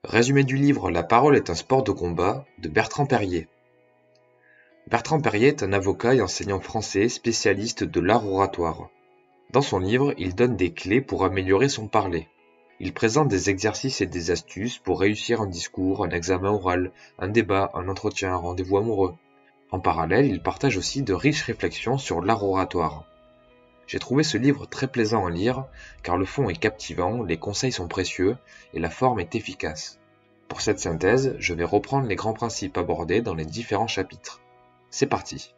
Résumé du livre La parole est un sport de combat de Bertrand Perrier. Bertrand Perrier est un avocat et enseignant français spécialiste de l'art oratoire. Dans son livre, il donne des clés pour améliorer son parler. Il présente des exercices et des astuces pour réussir un discours, un examen oral, un débat, un entretien, un rendez-vous amoureux. En parallèle, il partage aussi de riches réflexions sur l'art oratoire. J'ai trouvé ce livre très plaisant à lire, car le fond est captivant, les conseils sont précieux et la forme est efficace. Pour cette synthèse, je vais reprendre les grands principes abordés dans les différents chapitres. C'est parti.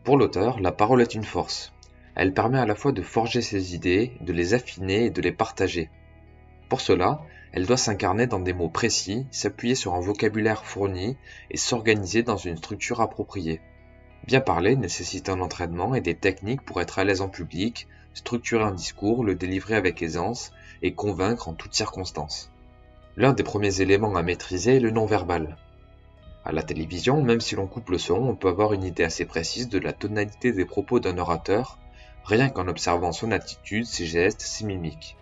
Pour l'auteur, la parole est une force. Elle permet à la fois de forger ses idées, de les affiner et de les partager. Pour cela, elle doit s'incarner dans des mots précis, s'appuyer sur un vocabulaire fourni et s'organiser dans une structure appropriée. Bien parler nécessite un entraînement et des techniques pour être à l'aise en public, structurer un discours, le délivrer avec aisance et convaincre en toutes circonstances. L'un des premiers éléments à maîtriser est le non-verbal. À la télévision, même si l'on coupe le son, on peut avoir une idée assez précise de la tonalité des propos d'un orateur, rien qu'en observant son attitude, ses gestes, ses mimiques.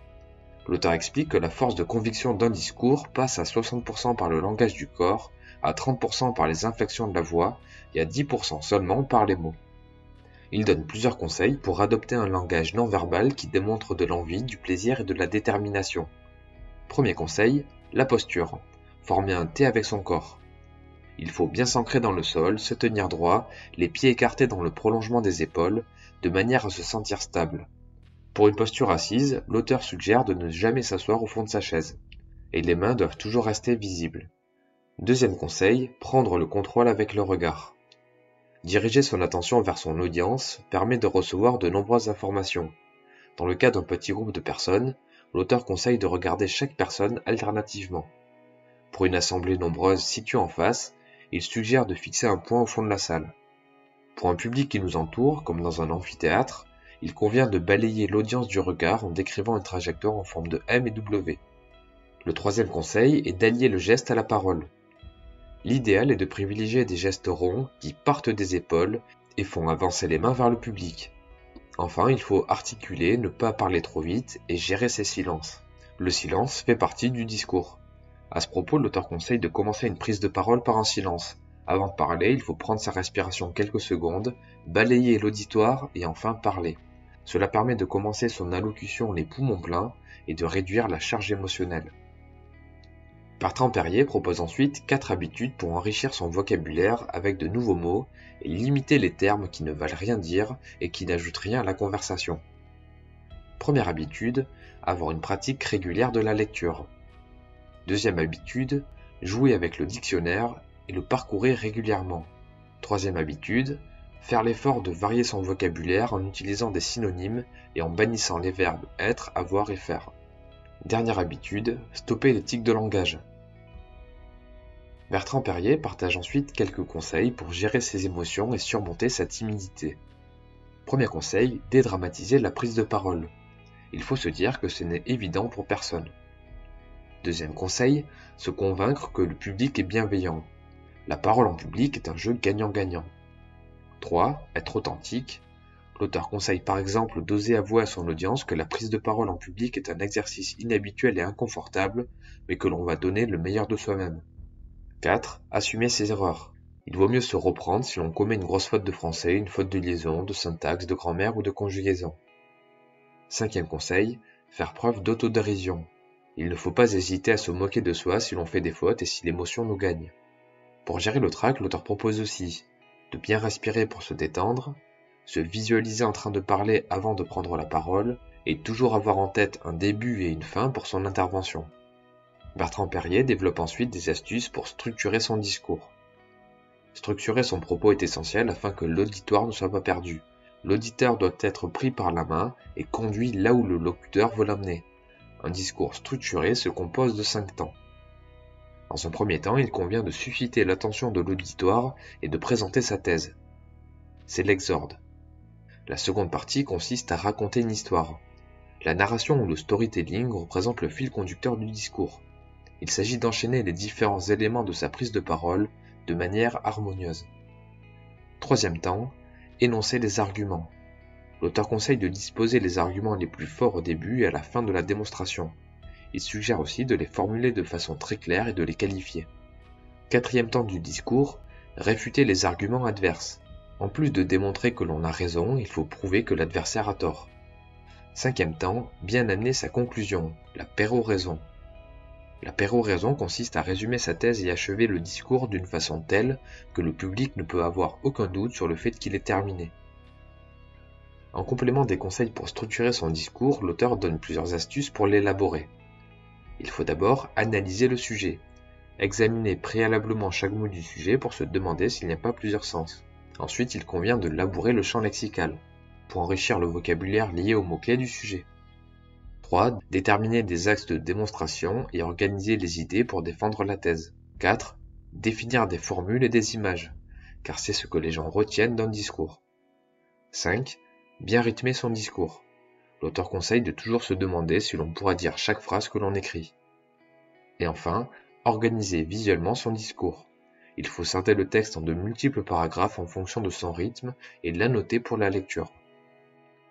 L'auteur explique que la force de conviction d'un discours passe à 60% par le langage du corps, à 30% par les inflexions de la voix et à 10% seulement par les mots. Il donne plusieurs conseils pour adopter un langage non-verbal qui démontre de l'envie, du plaisir et de la détermination. Premier conseil, la posture. Former un T avec son corps. Il faut bien s'ancrer dans le sol, se tenir droit, les pieds écartés dans le prolongement des épaules, de manière à se sentir stable. Pour une posture assise, l'auteur suggère de ne jamais s'asseoir au fond de sa chaise, et les mains doivent toujours rester visibles. Deuxième conseil, prendre le contrôle avec le regard. Diriger son attention vers son audience permet de recevoir de nombreuses informations. Dans le cas d'un petit groupe de personnes, l'auteur conseille de regarder chaque personne alternativement. Pour une assemblée nombreuse située en face, il suggère de fixer un point au fond de la salle. Pour un public qui nous entoure, comme dans un amphithéâtre, il convient de balayer l'audience du regard en décrivant une trajectoire en forme de M et W. Le troisième conseil est d'allier le geste à la parole. L'idéal est de privilégier des gestes ronds qui partent des épaules et font avancer les mains vers le public. Enfin, il faut articuler, ne pas parler trop vite et gérer ses silences. Le silence fait partie du discours. À ce propos, l'auteur conseille de commencer une prise de parole par un silence. Avant de parler, il faut prendre sa respiration quelques secondes, balayer l'auditoire et enfin parler. Cela permet de commencer son allocution les poumons pleins et de réduire la charge émotionnelle. Bertrand Perrier propose ensuite 4 habitudes pour enrichir son vocabulaire avec de nouveaux mots et limiter les termes qui ne veulent rien dire et qui n'ajoutent rien à la conversation. Première habitude, avoir une pratique régulière de la lecture. Deuxième habitude, jouer avec le dictionnaire et le parcourir régulièrement. Troisième habitude, faire l'effort de varier son vocabulaire en utilisant des synonymes et en bannissant les verbes être, avoir et faire. Dernière habitude, stopper les tics de langage. Bertrand Perrier partage ensuite quelques conseils pour gérer ses émotions et surmonter sa timidité. Premier conseil, dédramatiser la prise de parole. Il faut se dire que ce n'est évident pour personne. Deuxième conseil, se convaincre que le public est bienveillant. La parole en public est un jeu gagnant-gagnant. 3. Être authentique. L'auteur conseille par exemple d'oser avouer à son audience que la prise de parole en public est un exercice inhabituel et inconfortable, mais que l'on va donner le meilleur de soi-même. 4. Assumer ses erreurs. Il vaut mieux se reprendre si l'on commet une grosse faute de français, une faute de liaison, de syntaxe, de grammaire ou de conjugaison. Cinquième conseil, faire preuve d'autodérision. Il ne faut pas hésiter à se moquer de soi si l'on fait des fautes et si l'émotion nous gagne. Pour gérer le trac, l'auteur propose aussi de bien respirer pour se détendre, se visualiser en train de parler avant de prendre la parole et toujours avoir en tête un début et une fin pour son intervention. Bertrand Perrier développe ensuite des astuces pour structurer son discours. Structurer son propos est essentiel afin que l'auditoire ne soit pas perdu. L'auditeur doit être pris par la main et conduit là où le locuteur veut l'amener. Un discours structuré se compose de 5 temps. Dans un premier temps, il convient de susciter l'attention de l'auditoire et de présenter sa thèse. C'est l'exorde. La seconde partie consiste à raconter une histoire. La narration ou le storytelling représente le fil conducteur du discours. Il s'agit d'enchaîner les différents éléments de sa prise de parole de manière harmonieuse. Troisième temps, énoncer les arguments. L'auteur conseille de disposer les arguments les plus forts au début et à la fin de la démonstration. Il suggère aussi de les formuler de façon très claire et de les qualifier. Quatrième temps du discours, réfuter les arguments adverses. En plus de démontrer que l'on a raison, il faut prouver que l'adversaire a tort. Cinquième temps, bien amener sa conclusion, la péroraison. La péroraison consiste à résumer sa thèse et achever le discours d'une façon telle que le public ne peut avoir aucun doute sur le fait qu'il est terminé. En complément des conseils pour structurer son discours, l'auteur donne plusieurs astuces pour l'élaborer. Il faut d'abord analyser le sujet, examiner préalablement chaque mot du sujet pour se demander s'il n'y a pas plusieurs sens. Ensuite, il convient de labourer le champ lexical, pour enrichir le vocabulaire lié aux mots-clés du sujet. 3. Déterminer des axes de démonstration et organiser les idées pour défendre la thèse. 4. Définir des formules et des images, car c'est ce que les gens retiennent d'un discours. 5. Bien rythmer son discours. L'auteur conseille de toujours se demander si l'on pourra dire chaque phrase que l'on écrit. Et enfin, organiser visuellement son discours. Il faut scinder le texte en de multiples paragraphes en fonction de son rythme et l'annoter pour la lecture.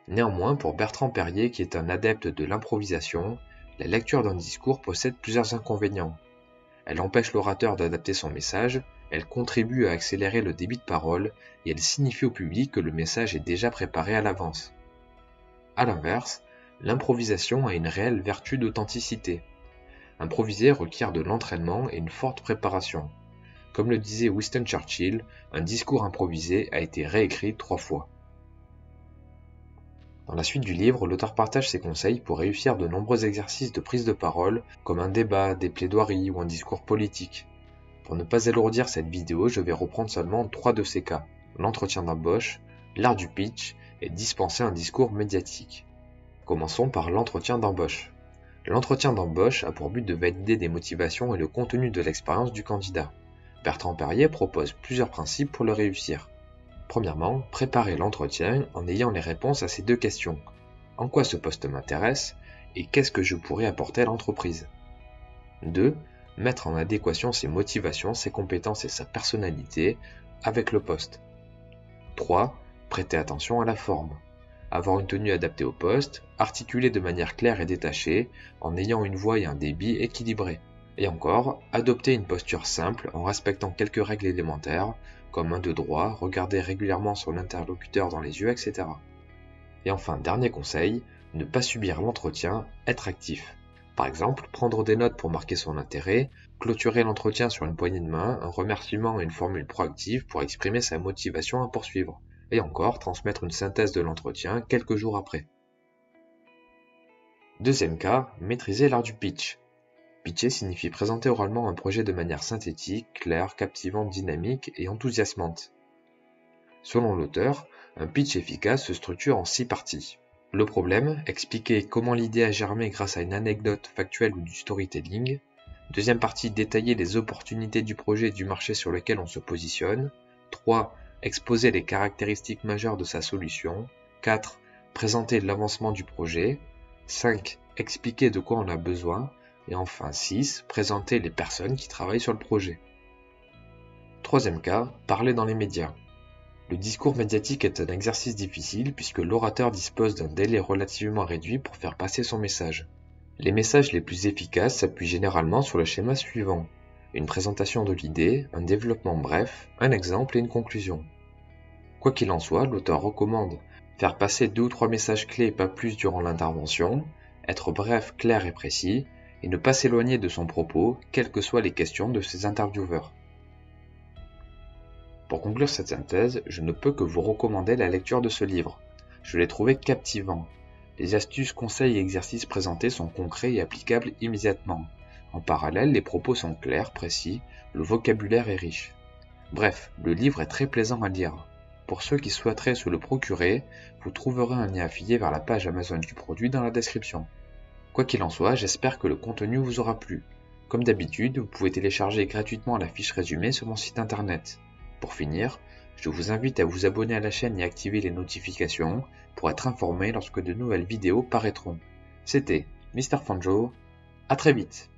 Néanmoins, pour Bertrand Perrier, qui est un adepte de l'improvisation, la lecture d'un discours possède plusieurs inconvénients. Elle empêche l'orateur d'adapter son message, elle contribue à accélérer le débit de parole et elle signifie au public que le message est déjà préparé à l'avance. A l'inverse, l'improvisation a une réelle vertu d'authenticité. Improviser requiert de l'entraînement et une forte préparation. Comme le disait Winston Churchill, un discours improvisé a été réécrit 3 fois. Dans la suite du livre, l'auteur partage ses conseils pour réussir de nombreux exercices de prise de parole, comme un débat, des plaidoiries ou un discours politique. Pour ne pas alourdir cette vidéo, je vais reprendre seulement 3 de ces cas: l'entretien d'embauche, l'art du pitch et dispenser un discours médiatique. Commençons par l'entretien d'embauche. L'entretien d'embauche a pour but de valider des motivations et le contenu de l'expérience du candidat. Bertrand Perrier propose plusieurs principes pour le réussir. Premièrement, préparer l'entretien en ayant les réponses à ces 2 questions. En quoi ce poste m'intéresse et qu'est-ce que je pourrais apporter à l'entreprise? 2. Mettre en adéquation ses motivations, ses compétences et sa personnalité avec le poste. 3. Prêter attention à la forme. Avoir une tenue adaptée au poste, articuler de manière claire et détachée, en ayant une voix et un débit équilibrés. Et encore, adopter une posture simple en respectant quelques règles élémentaires, comme un de droit, regarder régulièrement son interlocuteur dans les yeux, etc. Et enfin, dernier conseil, ne pas subir l'entretien, être actif. Par exemple, prendre des notes pour marquer son intérêt, clôturer l'entretien sur une poignée de main, un remerciement et une formule proactive pour exprimer sa motivation à poursuivre. Et encore, transmettre une synthèse de l'entretien quelques jours après. Deuxième cas, maîtriser l'art du pitch. Pitcher signifie présenter oralement un projet de manière synthétique, claire, captivante, dynamique et enthousiasmante. Selon l'auteur, un pitch efficace se structure en 6 parties. Le problème, expliquer comment l'idée a germé grâce à une anecdote factuelle ou du storytelling. Deuxième partie, détailler les opportunités du projet et du marché sur lequel on se positionne. 3. Exposer les caractéristiques majeures de sa solution. 4. Présenter l'avancement du projet. 5. Expliquer de quoi on a besoin. Et enfin 6. Présenter les personnes qui travaillent sur le projet. Troisième cas, parler dans les médias. Le discours médiatique est un exercice difficile puisque l'orateur dispose d'un délai relativement réduit pour faire passer son message. Les messages les plus efficaces s'appuient généralement sur le schéma suivant: une présentation de l'idée, un développement bref, un exemple et une conclusion. Quoi qu'il en soit, l'auteur recommande faire passer 2 ou 3 messages clés, pas plus durant l'intervention, être bref, clair et précis, et ne pas s'éloigner de son propos, quelles que soient les questions de ses intervieweurs. Pour conclure cette synthèse, je ne peux que vous recommander la lecture de ce livre. Je l'ai trouvé captivant. Les astuces, conseils et exercices présentés sont concrets et applicables immédiatement. En parallèle, les propos sont clairs, précis, le vocabulaire est riche. Bref, le livre est très plaisant à lire. Pour ceux qui souhaiteraient se le procurer, vous trouverez un lien affilié vers la page Amazon du produit dans la description. Quoi qu'il en soit, j'espère que le contenu vous aura plu. Comme d'habitude, vous pouvez télécharger gratuitement la fiche résumée sur mon site internet. Pour finir, je vous invite à vous abonner à la chaîne et activer les notifications pour être informé lorsque de nouvelles vidéos paraîtront. C'était Mr. Fanjo, à très vite.